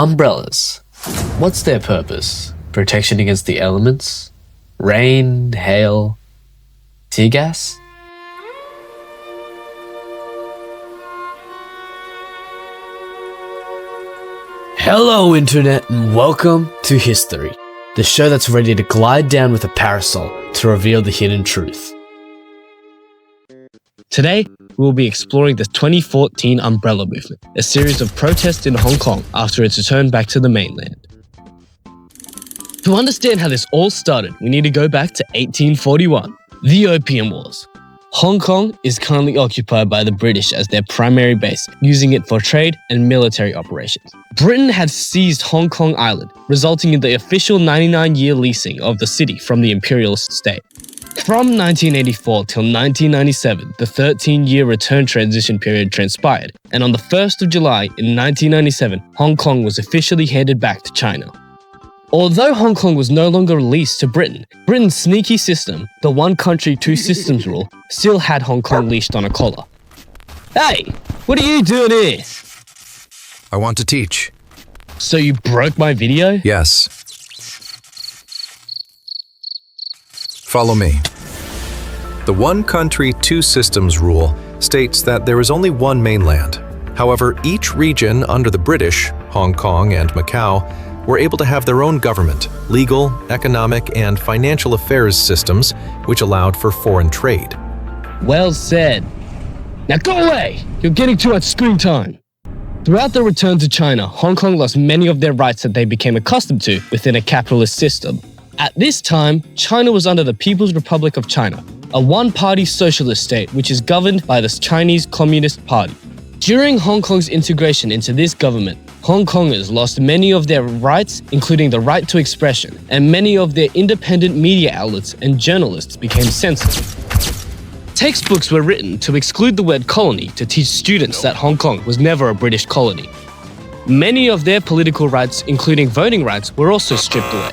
Umbrellas. What's their purpose? Protection against the elements? Rain, hail, tear gas? Hello Internet and welcome to History, the show that's ready to glide down with a parasol to reveal the hidden truth. Today, we'll be exploring the 2014 Umbrella Movement, a series of protests in Hong Kong after its return back to the mainland. To understand how this all started, we need to go back to 1841, the Opium Wars. Hong Kong is currently occupied by the British as their primary base, using it for trade and military operations. Britain had seized Hong Kong Island, resulting in the official 99-year leasing of the city from the imperialist state. From 1984 till 1997, the 13-year return transition period transpired, and on the 1st of July in 1997, Hong Kong was officially handed back to China. Although Hong Kong was no longer leased to Britain, Britain's sneaky system, the one country, two systems rule, still had Hong Kong leashed on a collar. Hey, what are you doing here? I want to teach. So you broke my video? Yes. Follow me. The one country, two systems rule states that there is only one mainland. However, each region under the British, Hong Kong and Macau, were able to have their own government, legal, economic, and financial affairs systems, which allowed for foreign trade. Well said. Now go away! You're getting too much screen time. Throughout the return to China, Hong Kong lost many of their rights that they became accustomed to within a capitalist system. At this time, China was under the People's Republic of China, a one-party socialist state which is governed by the Chinese Communist Party. During Hong Kong's integration into this government, Hong Kongers lost many of their rights, including the right to expression, and many of their independent media outlets and journalists became censored. Textbooks were written to exclude the word colony to teach students that Hong Kong was never a British colony. Many of their political rights, including voting rights, were also stripped away.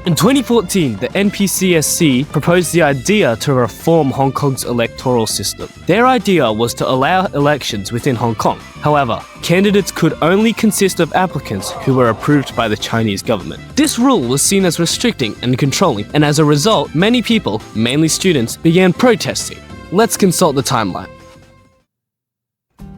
In 2014, the NPCSC proposed the idea to reform Hong Kong's electoral system. Their idea was to allow elections within Hong Kong. However, candidates could only consist of applicants who were approved by the Chinese government. This rule was seen as restricting and controlling, and as a result, many people, mainly students, began protesting. Let's consult the timeline.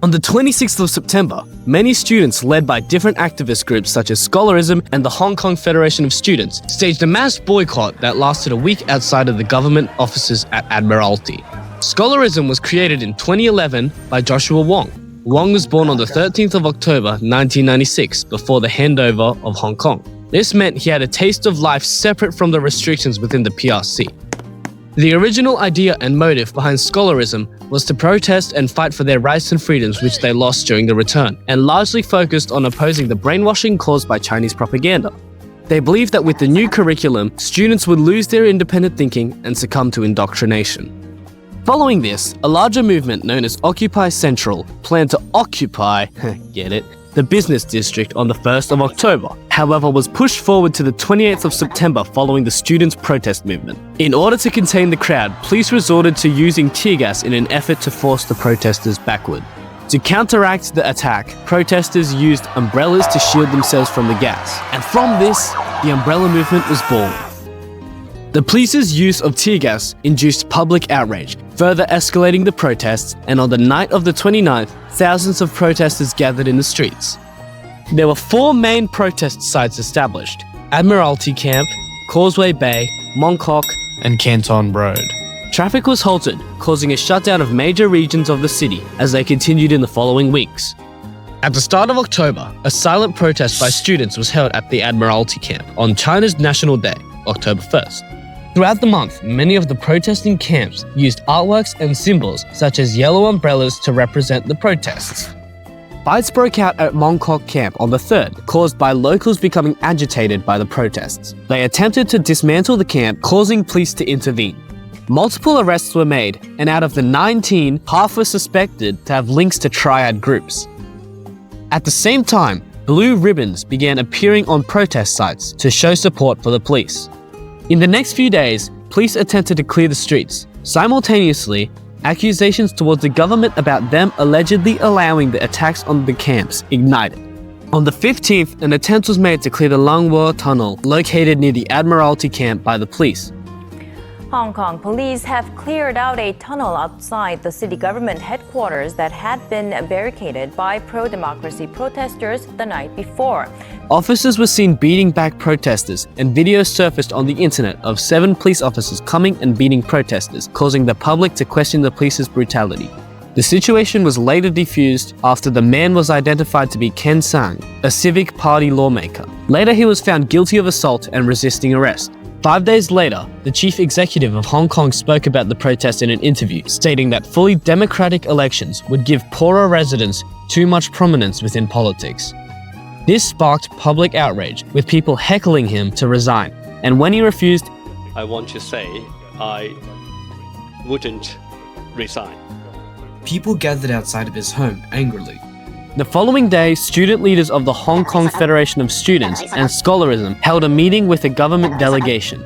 On the 26th of September, many students led by different activist groups such as Scholarism and the Hong Kong Federation of Students staged a mass boycott that lasted a week outside of the government offices at Admiralty. Scholarism was created in 2011 by Joshua Wong. Wong was born on the 13th of October 1996 before the handover of Hong Kong. This meant he had a taste of life separate from the restrictions within the PRC. The original idea and motive behind Scholarism was to protest and fight for their rights and freedoms which they lost during the return, and largely focused on opposing the brainwashing caused by Chinese propaganda. They believed that with the new curriculum, students would lose their independent thinking and succumb to indoctrination. Following this, a larger movement known as Occupy Central planned to occupy, get it, the business district on the 1st of October, however was pushed forward to the 28th of September following the students' protest movement. In order to contain the crowd, police resorted to using tear gas in an effort to force the protesters backward. To counteract the attack, protesters used umbrellas to shield themselves from the gas, and from this, the umbrella movement was born. The police's use of tear gas induced public outrage, further escalating the protests, and on the night of the 29th, thousands of protesters gathered in the streets. There were 4 main protest sites established: Admiralty Camp, Causeway Bay, Mong Kok, and Canton Road. Traffic was halted, causing a shutdown of major regions of the city as they continued in the following weeks. At the start of October, a silent protest by students was held at the Admiralty Camp on China's National Day, October 1st. Throughout the month, many of the protesting camps used artworks and symbols such as yellow umbrellas to represent the protests. Fights broke out at Mong Kok Camp on the 3rd, caused by locals becoming agitated by the protests. They attempted to dismantle the camp, causing police to intervene. Multiple arrests were made, and out of the 19, half were suspected to have links to triad groups. At the same time, blue ribbons began appearing on protest sites to show support for the police. In the next few days, police attempted to clear the streets. Simultaneously, accusations towards the government about them allegedly allowing the attacks on the camps ignited. On the 15th, an attempt was made to clear the Langwo Tunnel, located near the Admiralty camp by the police. Hong Kong police have cleared out a tunnel outside the city government headquarters that had been barricaded by pro-democracy protesters the night before. Officers were seen beating back protesters, and videos surfaced on the internet of 7 police officers coming and beating protesters, causing the public to question the police's brutality. The situation was later defused after the man was identified to be Ken Sang, a Civic Party lawmaker. Later, he was found guilty of assault and resisting arrest. 5 days later, the chief executive of Hong Kong spoke about the protest in an interview, stating that fully democratic elections would give poorer residents too much prominence within politics. This sparked public outrage, with people heckling him to resign, and when he refused, I want to say I wouldn't resign. People gathered outside of his home angrily. The following day, student leaders of the Hong Kong Federation of Students and Scholarism held a meeting with a government delegation.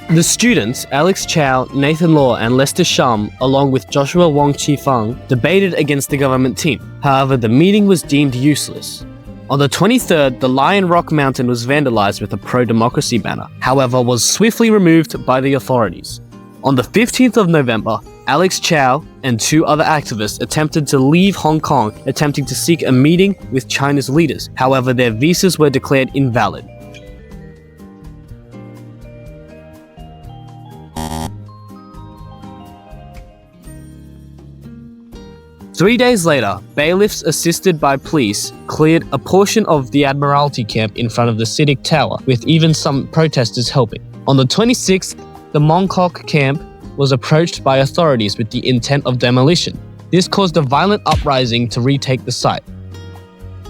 The students, Alex Chow, Nathan Law and Lester Shum, along with Joshua Wong Chi Fang, debated against the government team. However, the meeting was deemed useless. On the 23rd, the Lion Rock Mountain was vandalized with a pro-democracy banner, however was swiftly removed by the authorities. On the 15th of November, Alex Chow and 2 other activists attempted to leave Hong Kong, attempting to seek a meeting with China's leaders. However, their visas were declared invalid. Three days later, bailiffs assisted by police cleared a portion of the Admiralty camp in front of the Civic Tower, with even some protesters helping. On the 26th, the Mong Kok camp was approached by authorities with the intent of demolition. This caused a violent uprising to retake the site.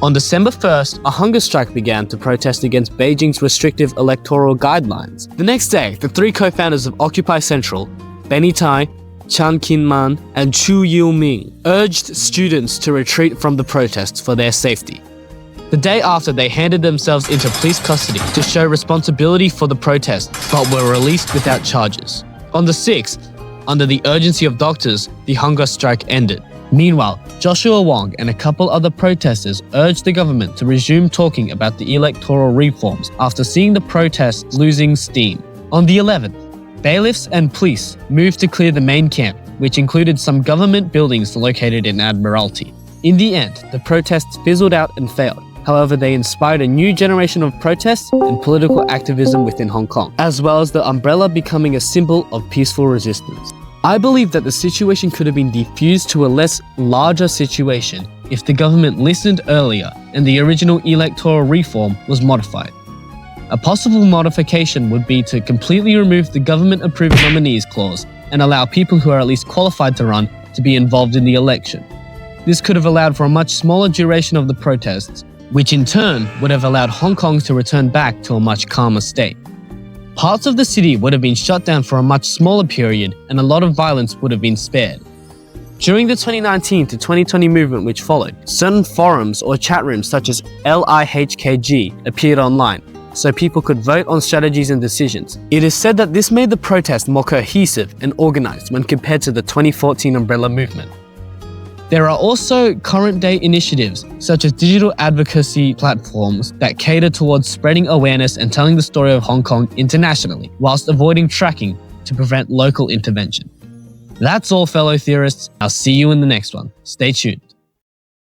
On December 1st, a hunger strike began to protest against Beijing's restrictive electoral guidelines. The next day, the 3 co-founders of Occupy Central, Benny Tai, Chan Kin-man, and Chu Yu-ming, urged students to retreat from the protests for their safety. The day after, they handed themselves into police custody to show responsibility for the protests, but were released without charges. On the 6th, under the urgency of doctors, the hunger strike ended. Meanwhile, Joshua Wong and a couple other protesters urged the government to resume talking about the electoral reforms after seeing the protests losing steam. On the 11th, bailiffs and police moved to clear the main camp, which included some government buildings located in Admiralty. In the end, the protests fizzled out and failed. However, they inspired a new generation of protests and political activism within Hong Kong, as well as the umbrella becoming a symbol of peaceful resistance. I believe that the situation could have been diffused to a larger situation if the government listened earlier and the original electoral reform was modified. A possible modification would be to completely remove the government-approved nominees clause and allow people who are at least qualified to run to be involved in the election. This could have allowed for a much smaller duration of the protests, which in turn would have allowed Hong Kong to return back to a much calmer state. Parts of the city would have been shut down for a much smaller period, and a lot of violence would have been spared. During the 2019 to 2020 movement which followed, certain forums or chat rooms such as LIHKG appeared online, so people could vote on strategies and decisions. It is said that this made the protest more cohesive and organized when compared to the 2014 umbrella movement. There are also current-day initiatives, such as digital advocacy platforms that cater towards spreading awareness and telling the story of Hong Kong internationally, whilst avoiding tracking to prevent local intervention. That's all, fellow theorists. I'll see you in the next one. Stay tuned.